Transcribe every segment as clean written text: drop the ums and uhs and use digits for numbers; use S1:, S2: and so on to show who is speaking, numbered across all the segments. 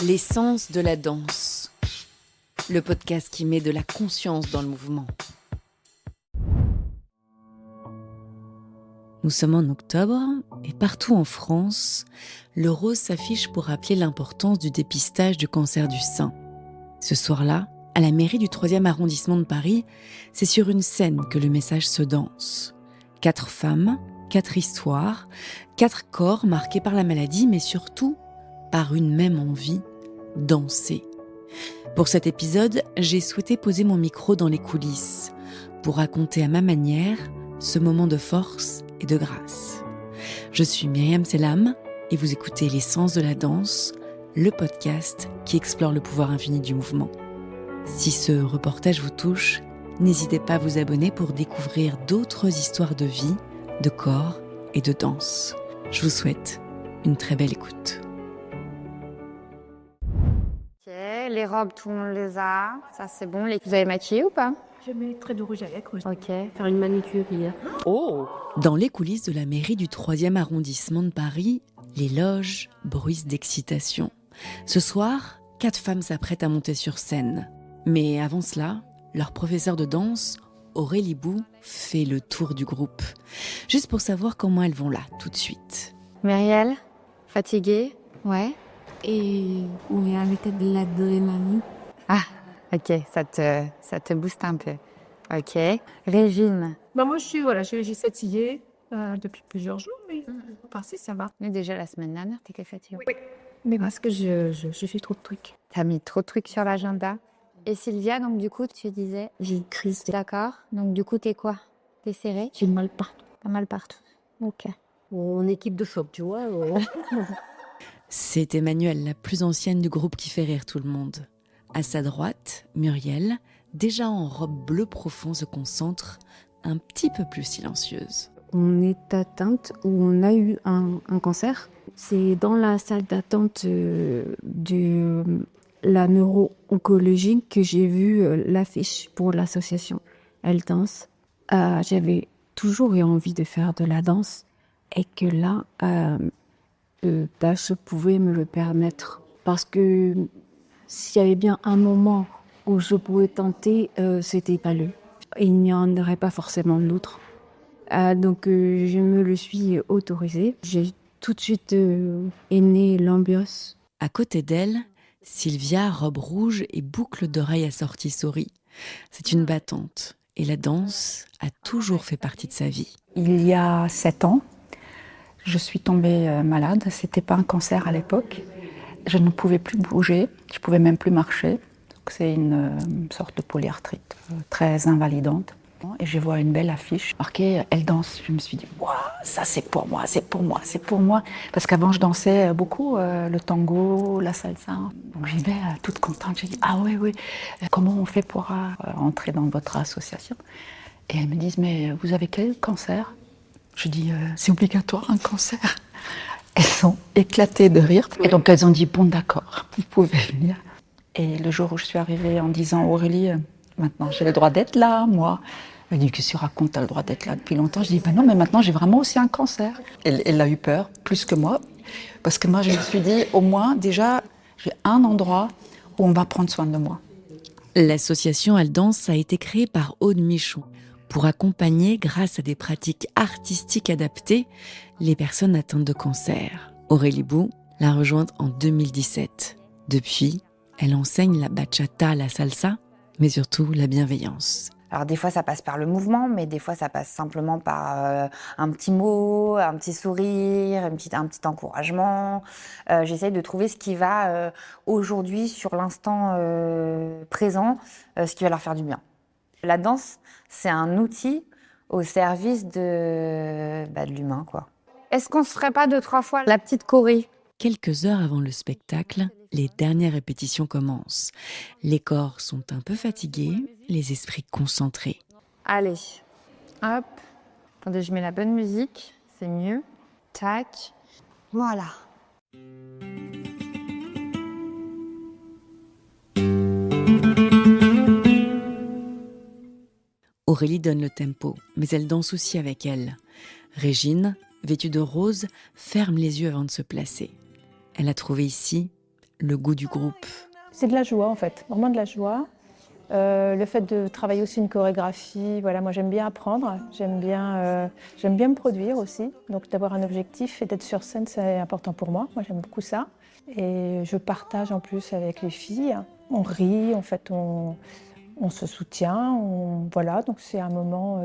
S1: L'essence de la danse, le podcast qui met de la conscience dans le mouvement. Nous sommes en octobre et partout en France, le rose s'affiche pour rappeler l'importance du dépistage du cancer du sein. Ce soir-là, à la mairie du 3e arrondissement de Paris, c'est sur une scène que le message se danse. 4 femmes, 4 histoires, 4 corps marqués par la maladie, mais surtout par une même envie, danser. Pour cet épisode, j'ai souhaité poser mon micro dans les coulisses pour raconter à ma manière ce moment de force et de grâce. Je suis Myriam Selam et vous écoutez L'essence de la danse, le podcast qui explore le pouvoir infini du mouvement. Si ce reportage vous touche, n'hésitez pas à vous abonner pour découvrir d'autres histoires de vie, de corps et de danse. Je vous souhaite une très belle écoute.
S2: Ok, les robes, tout le monde les a. Ça, c'est bon. Vous avez maquillé ou pas?
S3: Je mets trait de rouge à lèvres.
S2: Ok.
S3: Faire une manucure hier.
S1: Oh! Dans les coulisses de la mairie du 3e arrondissement de Paris, les loges bruissent d'excitation. Ce soir, 4 femmes s'apprêtent à monter sur scène. Mais avant cela, leur professeur de danse, Aurélie Bou, fait le tour du groupe. Juste pour savoir comment elles vont là, tout de suite.
S2: Myriel, fatiguée? Ouais.
S3: Et on est avec de l'adrénaline.
S2: Ah, ok. Ça te booste un peu. Ok. Régine.
S3: Moi, j'ai fatiguée depuis plusieurs jours, mais par-ci, ça va.
S2: Mais déjà la semaine dernière, t'étais fatiguée.
S3: Oui. Mais parce que je fais trop de trucs.
S2: T'as mis trop de trucs sur l'agenda. Et Sylvia, donc du coup, tu disais...
S3: J'ai une crise.
S2: D'accord. Donc du coup, t'es quoi? T'es serrée?
S3: J'ai mal partout.
S2: Pas mal partout. Ok.
S3: En équipe de choc, tu vois.
S1: C'est Emmanuelle, la plus ancienne du groupe, qui fait rire tout le monde. À sa droite, Muriel, déjà en robe bleu profond, se concentre, un petit peu plus silencieuse.
S4: On est atteinte ou on a eu un cancer. C'est dans la salle d'attente de la neuro-oncologie que j'ai vu l'affiche pour l'association Elle Danse. J'avais toujours eu envie de faire de la danse et que là, je pouvais me le permettre. Parce que s'il y avait bien un moment où je pouvais tenter, c'était pas lui. Il n'y en aurait pas forcément d'autre. Donc je me le suis autorisé. J'ai tout de suite aimé l'ambiance.
S1: À côté d'elle, Sylvia, robe rouge et boucle d'oreilles assorties sourit. C'est une battante et la danse a toujours fait partie de sa vie.
S5: Il y a 7 ans, je suis tombée malade. C'était pas un cancer à l'époque. Je ne pouvais plus bouger, je pouvais même plus marcher. Donc c'est une sorte de polyarthrite très invalidante. Et je vois une belle affiche marquée « Elle danse ». Je me suis dit « Waouh, ça c'est pour moi, c'est pour moi, c'est pour moi ». Parce qu'avant je dansais beaucoup le tango, la salsa. Donc j'y vais toute contente. J'ai dit « Ah oui, comment on fait pour entrer dans votre association ?» Et elles me disent « Mais vous avez quel cancer ?» Je dis « C'est obligatoire un cancer ». Elles sont éclatées de rire. Et donc elles ont dit « Bon d'accord, vous pouvez venir ». Et le jour où je suis arrivée en disant « Aurélie, maintenant j'ai le droit d'être là, moi ». Elle dit, qu'est-ce que tu racontes, t'as le droit d'être là depuis longtemps. Je dis, non, mais maintenant j'ai vraiment aussi un cancer. Elle a eu peur, plus que moi, parce que moi je me suis dit, au moins déjà, j'ai un endroit où on va prendre soin de moi.
S1: L'association Elle Danse a été créée par Aude Michon pour accompagner, grâce à des pratiques artistiques adaptées, les personnes atteintes de cancer. Aurélie Bou l'a rejointe en 2017. Depuis, elle enseigne la bachata, la salsa, mais surtout la bienveillance.
S2: Alors des fois ça passe par le mouvement, mais des fois ça passe simplement par un petit mot, un petit sourire, un petit encouragement. J'essaye de trouver ce qui va aujourd'hui, sur l'instant présent, ce qui va leur faire du bien. La danse, c'est un outil au service de l'humain, quoi. Est-ce qu'on se ferait pas 2-3 fois la petite choré?
S1: Quelques heures avant le spectacle, les dernières répétitions commencent. Les corps sont un peu fatigués, les esprits concentrés.
S2: Allez, hop. Attendez, je mets la bonne musique, c'est mieux. Tac, voilà.
S1: Aurélie donne le tempo, mais elle danse aussi avec elle. Régine, vêtue de rose, ferme les yeux avant de se placer. Elle a trouvé ici le goût du groupe.
S3: C'est de la joie en fait, vraiment de la joie. Le fait de travailler aussi une chorégraphie, voilà, moi j'aime bien apprendre, j'aime bien me produire aussi. Donc d'avoir un objectif et d'être sur scène, c'est important pour moi. Moi j'aime beaucoup ça. Et je partage en plus avec les filles. On rit, en fait, on se soutient. Voilà, donc c'est un moment,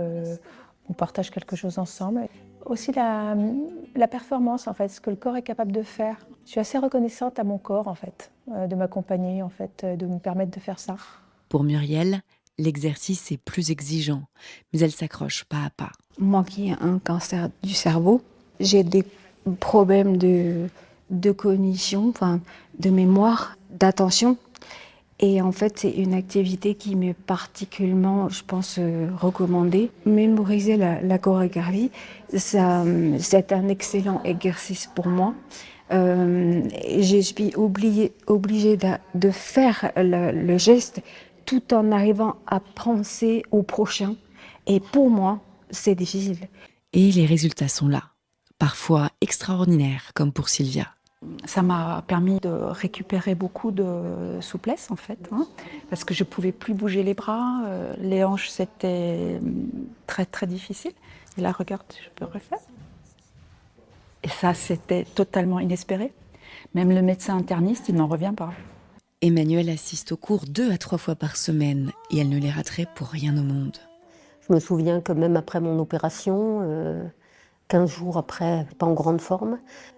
S3: on partage quelque chose ensemble. Aussi la performance, en fait, ce que le corps est capable de faire. Je suis assez reconnaissante à mon corps, en fait, de m'accompagner, en fait, de me permettre de faire ça.
S1: Pour Muriel, l'exercice est plus exigeant, mais elle s'accroche pas à pas.
S4: Moi qui ai un cancer du cerveau, j'ai des problèmes de cognition, enfin, de mémoire, d'attention. Et en fait, c'est une activité qui m'est particulièrement, je pense, recommandée. Mémoriser la chorégraphie, c'est un excellent exercice pour moi. Je suis obligée de faire le geste tout en arrivant à penser au prochain. Et pour moi, c'est difficile.
S1: Et les résultats sont là, parfois extraordinaires, comme pour Sylvia.
S5: Ça m'a permis de récupérer beaucoup de souplesse en fait, parce que je ne pouvais plus bouger les bras, les hanches c'était très très difficile. Et là regarde, je peux refaire. Et ça c'était totalement inespéré. Même le médecin interniste, il n'en revient pas.
S1: Emmanuelle assiste aux cours 2 à 3 fois par semaine et elle ne les raterait pour rien au monde.
S6: Je me souviens que même après mon opération, 15 jours après, pas en grande forme,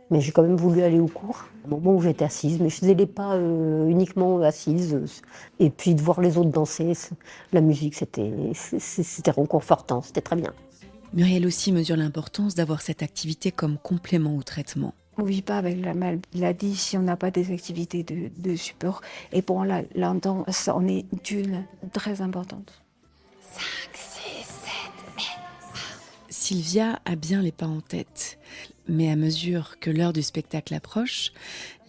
S6: mais j'ai quand même voulu aller au cours. Au moment où j'étais assise, mais je faisais les pas uniquement assise. Et puis de voir les autres danser, la musique, c'était réconfortant, c'était très bien.
S1: Muriel aussi mesure l'importance d'avoir cette activité comme complément au traitement.
S4: On ne vit pas avec la maladie si on n'a pas des activités de support. Et pour là, ça en est une très importante.
S2: 5, 6, 7,
S1: Sylvia a bien les pas en tête, mais à mesure que l'heure du spectacle approche,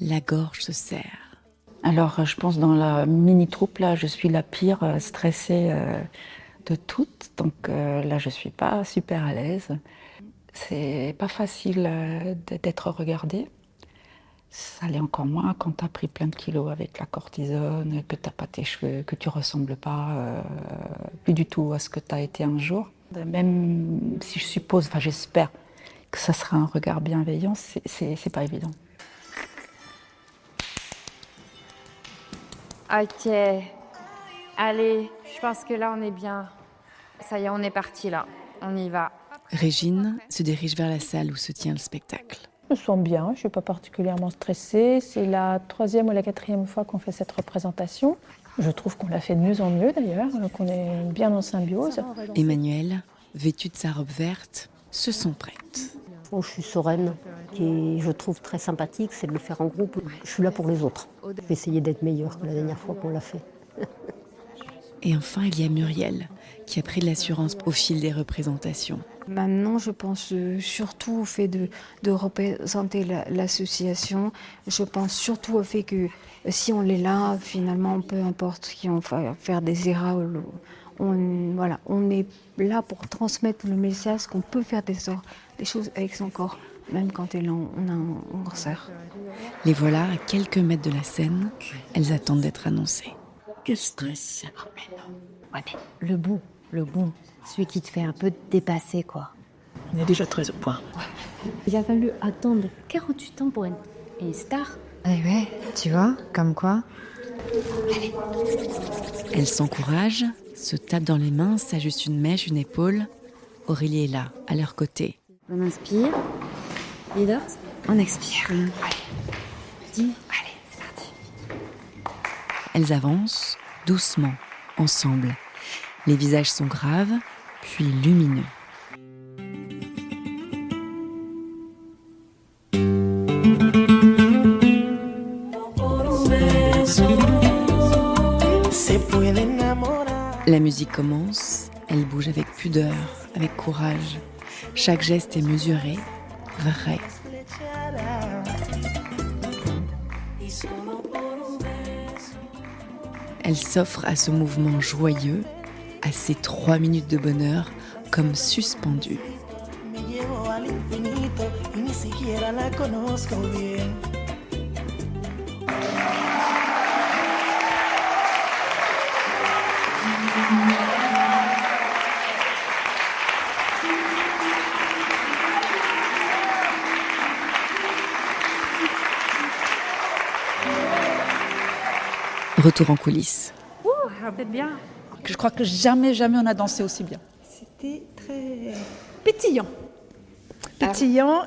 S1: la gorge se serre.
S5: Alors je pense dans la mini-troupe, là, je suis la pire stressée de toutes. Donc là, je ne suis pas super à l'aise. C'est pas facile d'être regardée. Ça l'est encore moins quand tu as pris plein de kilos avec la cortisone, que tu n'as pas tes cheveux, que tu ne ressembles pas plus du tout à ce que tu as été un jour. Même si je suppose, enfin j'espère que ça sera un regard bienveillant, c'est pas évident.
S2: Ok. Allez, je pense que là on est bien. Ça y est, on est parti là. On y va.
S1: Régine se dirige vers la salle où se tient le spectacle.
S3: Je me sens bien, je ne suis pas particulièrement stressée. C'est la 3e ou la 4e fois qu'on fait cette représentation. Je trouve qu'on l'a fait de mieux en mieux d'ailleurs, qu'on est bien en symbiose.
S1: Emmanuelle, vêtue de sa robe verte, se sent prête.
S6: Bon, je suis sereine, et je trouve très sympathique, c'est de le faire en groupe. Je suis là pour les autres. Je vais essayer d'être meilleure que la dernière fois qu'on l'a fait.
S1: Et enfin, il y a Muriel, qui a pris de l'assurance au fil des représentations.
S4: Maintenant, je pense surtout au fait de représenter l'association. Je pense surtout au fait que si on est là, finalement, peu importe qui on va faire des erreurs, on est là pour transmettre le message qu'on peut faire des choses avec son corps, même quand on a un cancer.
S1: Les voilà à quelques mètres de la scène, elles attendent d'être annoncées.
S7: Quel stress.
S2: Ouais, mais le bon, celui qui te fait un peu dépasser, quoi.
S7: On est déjà très au point.
S8: Il a fallu attendre 48 ans pour être une star.
S2: Eh ouais, tu vois, comme quoi.
S1: Elles s'encouragent, se tapent dans les mains, s'ajustent une mèche, une épaule. Aurélie est là, à leur côté.
S8: On inspire. Leaders.
S2: On expire. Allez.
S8: Dis.
S2: Allez, c'est parti.
S1: Elles avancent, doucement, ensemble. Les visages sont graves, puis lumineux. La musique commence, elle bouge avec pudeur, avec courage. Chaque geste est mesuré, vrai. Elle s'offre à ce mouvement joyeux, à ces 3 minutes de bonheur, comme suspendue. Retour en coulisses.
S9: Je crois que jamais on a dansé aussi bien.
S3: C'était très pétillant.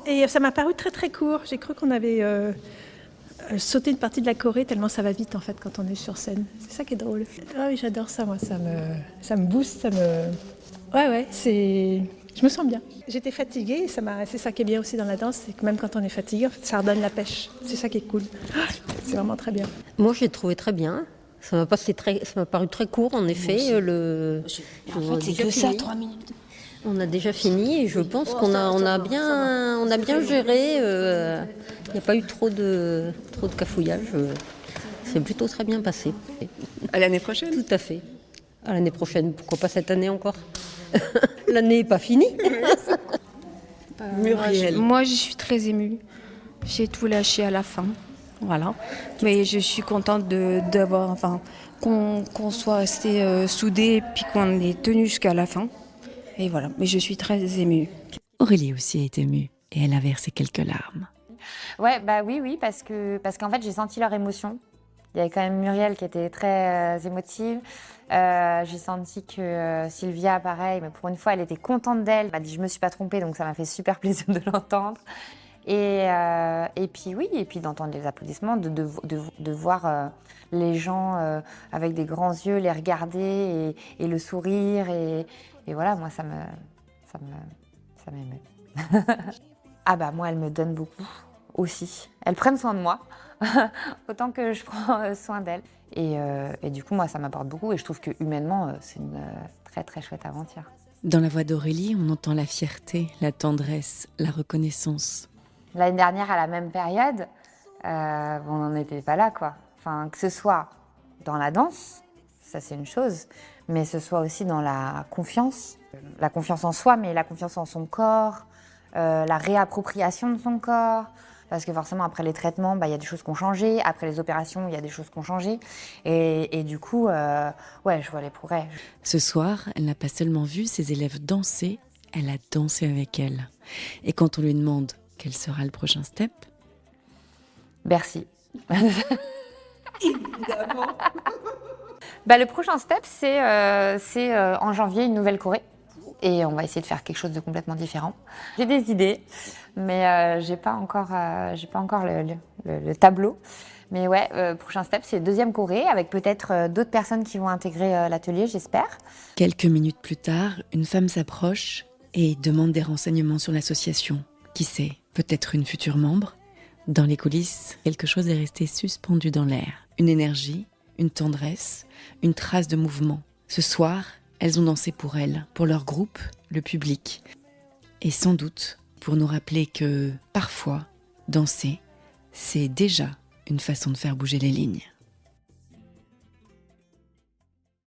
S3: Et ça m'a paru très très court. J'ai cru qu'on avait sauté une partie de la choré tellement ça va vite en fait quand on est sur scène. C'est ça qui est drôle. Ah oui, j'adore ça moi, ça me booste, je me sens bien. J'étais fatiguée, et c'est ça qui est bien aussi dans la danse, c'est que même quand on est fatigué, en fait, ça redonne la pêche. C'est ça qui est cool. C'est vraiment très bien.
S6: Moi, j'ai trouvé très bien. Ça m'a paru très court, en effet.
S8: c'est que ça, 3 minutes.
S6: On a déjà fini et je pense qu'on a bien géré. Il n'y a pas eu trop de cafouillage. C'est plutôt très bien passé.
S1: À l'année prochaine?
S6: Tout à fait. À l'année prochaine, pourquoi pas cette année encore? L'année n'est pas finie.
S1: Muriel.
S4: Moi, je suis très émue. J'ai tout lâché à la fin. Voilà. Mais je suis contente qu'on soit restés soudés puis qu'on ait tenu jusqu'à la fin. Et voilà. Mais je suis très émue.
S1: Aurélie aussi est émue et elle a versé quelques larmes.
S2: Ouais, oui, parce qu'en fait, j'ai senti leur émotion. Il y avait quand même Muriel qui était très émotive. J'ai senti que Sylvia, pareil, mais pour une fois, elle était contente d'elle. Elle m'a dit, je me suis pas trompée, donc ça m'a fait super plaisir de l'entendre. Et puis d'entendre les applaudissements, de voir les gens avec des grands yeux les regarder et le sourire. Et voilà, moi, ça m'émeut. Ah bah moi, elle me donne beaucoup aussi. Elles prennent soin de moi, autant que je prends soin d'elles. Et du coup, moi, ça m'apporte beaucoup et je trouve que humainement, c'est une très très chouette aventure.
S1: Dans la voix d'Aurélie, on entend la fierté, la tendresse, la reconnaissance.
S2: L'année dernière, à la même période, on n'en était pas là, quoi. Enfin, que ce soit dans la danse, ça c'est une chose, mais ce soit aussi dans la confiance en soi, mais la confiance en son corps, la réappropriation de son corps. Parce que forcément, après les traitements, il y a des choses qui ont changé. Après les opérations, il y a des choses qui ont changé. Et du coup, je vois les progrès.
S1: Ce soir, elle n'a pas seulement vu ses élèves danser, elle a dansé avec elles. Et quand on lui demande quel sera le prochain step,
S2: Bercy. Évidemment. Le prochain step, c'est en janvier, une nouvelle choré. Et on va essayer de faire quelque chose de complètement différent. J'ai des idées, mais j'ai pas encore le tableau. Mais prochain step, c'est deuxième choré, avec peut-être d'autres personnes qui vont intégrer l'atelier, j'espère.
S1: Quelques minutes plus tard, une femme s'approche et demande des renseignements sur l'association. Qui sait, peut-être une future membre? Dans les coulisses, quelque chose est resté suspendu dans l'air. Une énergie, une tendresse, une trace de mouvement. Ce soir, elles ont dansé pour elles, pour leur groupe, le public. Et sans doute pour nous rappeler que, parfois, danser, c'est déjà une façon de faire bouger les lignes.